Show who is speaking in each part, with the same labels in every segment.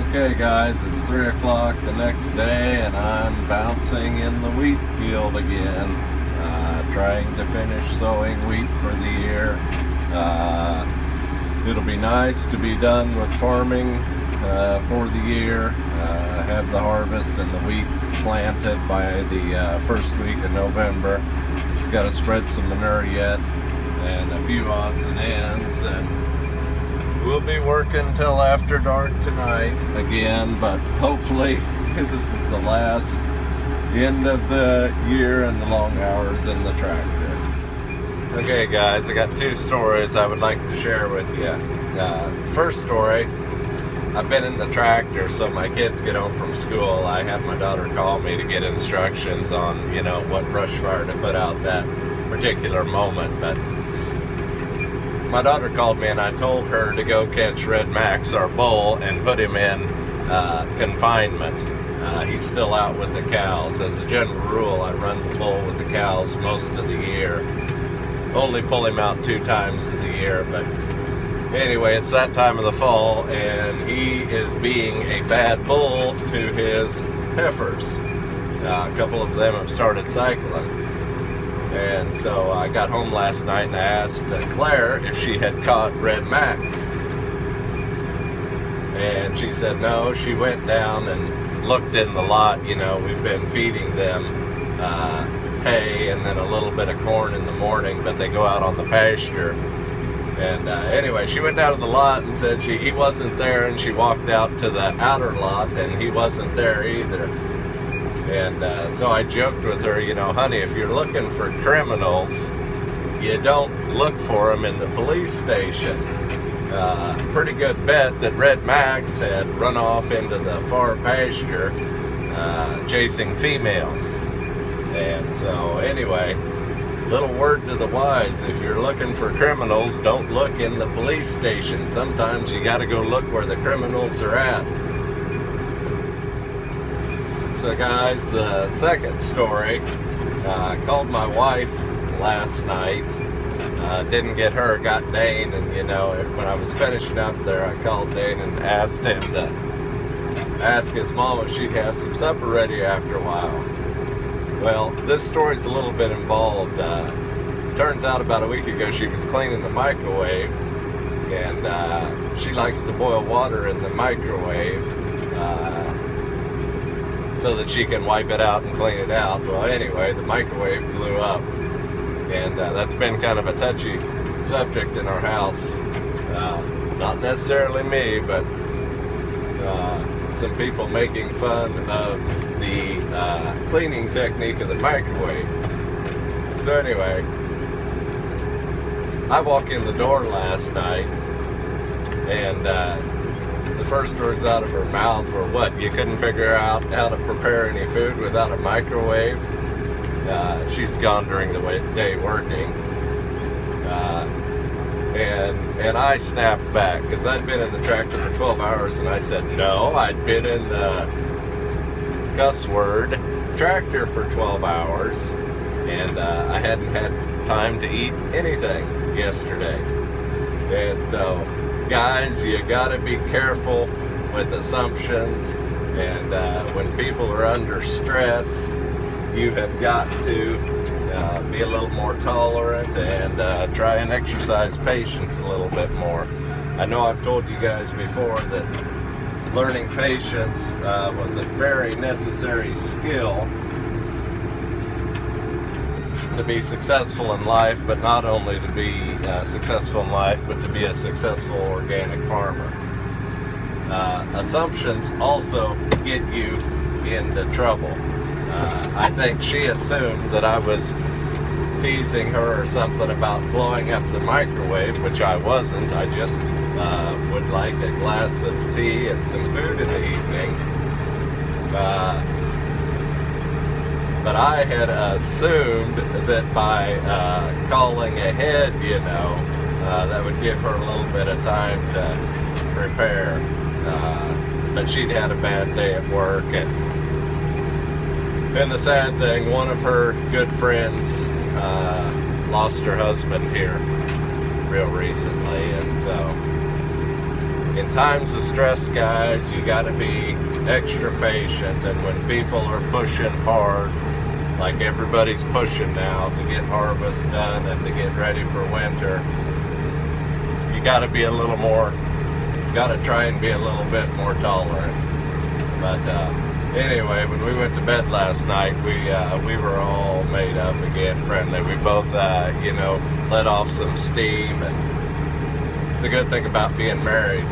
Speaker 1: Okay guys, it's 3 o'clock the next day and I'm bouncing in the wheat field again, trying to finish sowing wheat for the year. It'll be nice to be done with farming for the year, have the harvest and the wheat planted by the first week of November. Got to spread some manure yet and a few odds and ends, and we'll be working till after dark tonight again, but hopefully this is the last end of the year and the long hours in the tractor. Okay guys, I got two stories I would like to share with you. First story, I've been in the tractor, so my kids get home from school. I have my daughter call me to get instructions on, what brush fire to put out that particular moment, but my daughter called me and I told her to go catch Red Max, our bull, and put him in confinement. He's still out with the cows. As a general rule, I run the bull with the cows most of the year. Only pull him out 2 times of the year, but anyway, it's that time of the fall and he is being a bad bull to his heifers. A couple of them have started cycling. And so I got home last night and I asked Claire if she had caught Red Max. And she said no. She went down and looked in the lot. We've been feeding them hay and then a little bit of corn in the morning, but they go out on the pasture. And anyway, she went down to the lot and said he wasn't there, and she walked out to the outer lot and he wasn't there either. And so I joked with her, honey, if you're looking for criminals, you don't look for them in the police station. Pretty good bet that Red Max had run off into the far pasture chasing females. And so anyway, little word to the wise, if you're looking for criminals, don't look in the police station. Sometimes you gotta go look where the criminals are at. So guys, the second story, I called my wife last night, didn't get her, got Dane, and when I was finishing up there, I called Dane and asked him to ask his mom if she'd have some supper ready after a while. Well, this story's a little bit involved. Turns out about a week ago she was cleaning the microwave, and she likes to boil water in the microwave so that she can wipe it out and clean it out. Well, anyway, the microwave blew up, and that's been kind of a touchy subject in our house. Not necessarily me, but some people making fun of the cleaning technique of the microwave. So anyway, I walk in the door last night, and the first words out of her mouth were, "What, you couldn't figure out how to prepare any food without a microwave?" She's gone during the day working. And I snapped back, because I'd been in the tractor for 12 hours, and I said, no, I'd been in the cuss word tractor for 12 hours, and I hadn't had time to eat anything yesterday. And so, guys, you gotta be careful with assumptions, and when people are under stress, you have got to be a little more tolerant and try and exercise patience a little bit more. I know I've told you guys before that learning patience was a very necessary skill to be successful in life, but not only to be successful in life, but to be a successful organic farmer. Assumptions also get you into trouble. I think she assumed that I was teasing her or something about blowing up the microwave, which I wasn't. I just would like a glass of tea and some food in the evening. But I had assumed that by calling ahead, that would give her a little bit of time to prepare. But she'd had a bad day at work, and the sad thing, one of her good friends lost her husband here real recently, and so in times of stress, guys, you got to be extra patient. And when people are pushing hard, like everybody's pushing now to get harvest done and to get ready for winter, you got to be a little more, got to try and be a little bit more tolerant. But anyway, when we went to bed last night, we were all made up again, friendly. We both, you know, let off some steam, and it's a good thing about being married.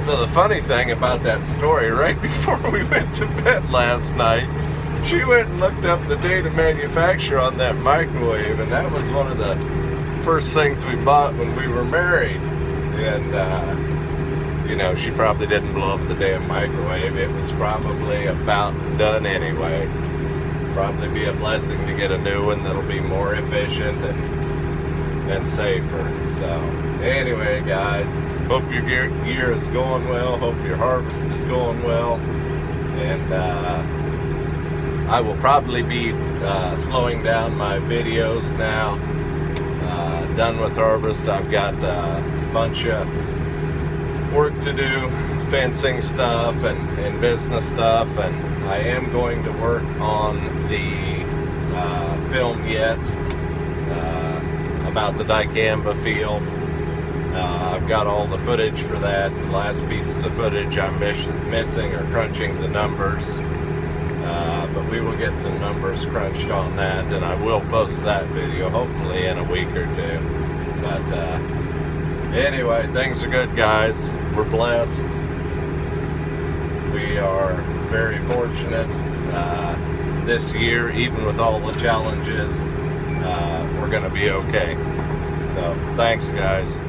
Speaker 1: So the funny thing about that story, right before we went to bed last night, she went and looked up the date of manufacture on that microwave, and that was one of the first things we bought when we were married. And you know, she probably didn't blow up the damn microwave. It was probably about done anyway. Probably be a blessing to get a new one that'll be more efficient and safer. So anyway, guys, hope your year is going well. Hope your harvest is going well. And I will probably be slowing down my videos now. Done with harvest. I've got a bunch of work to do, fencing stuff and business stuff, and I am going to work on the film yet about the dicamba field. I've got all the footage for that. The last pieces of footage I'm missing are crunching the numbers, but we will get some numbers crunched on that, and I will post that video hopefully in a week or two. But anyway, things are good, guys. We're blessed. We are very fortunate this year, even with all the challenges. We're going to be okay. So thanks, guys.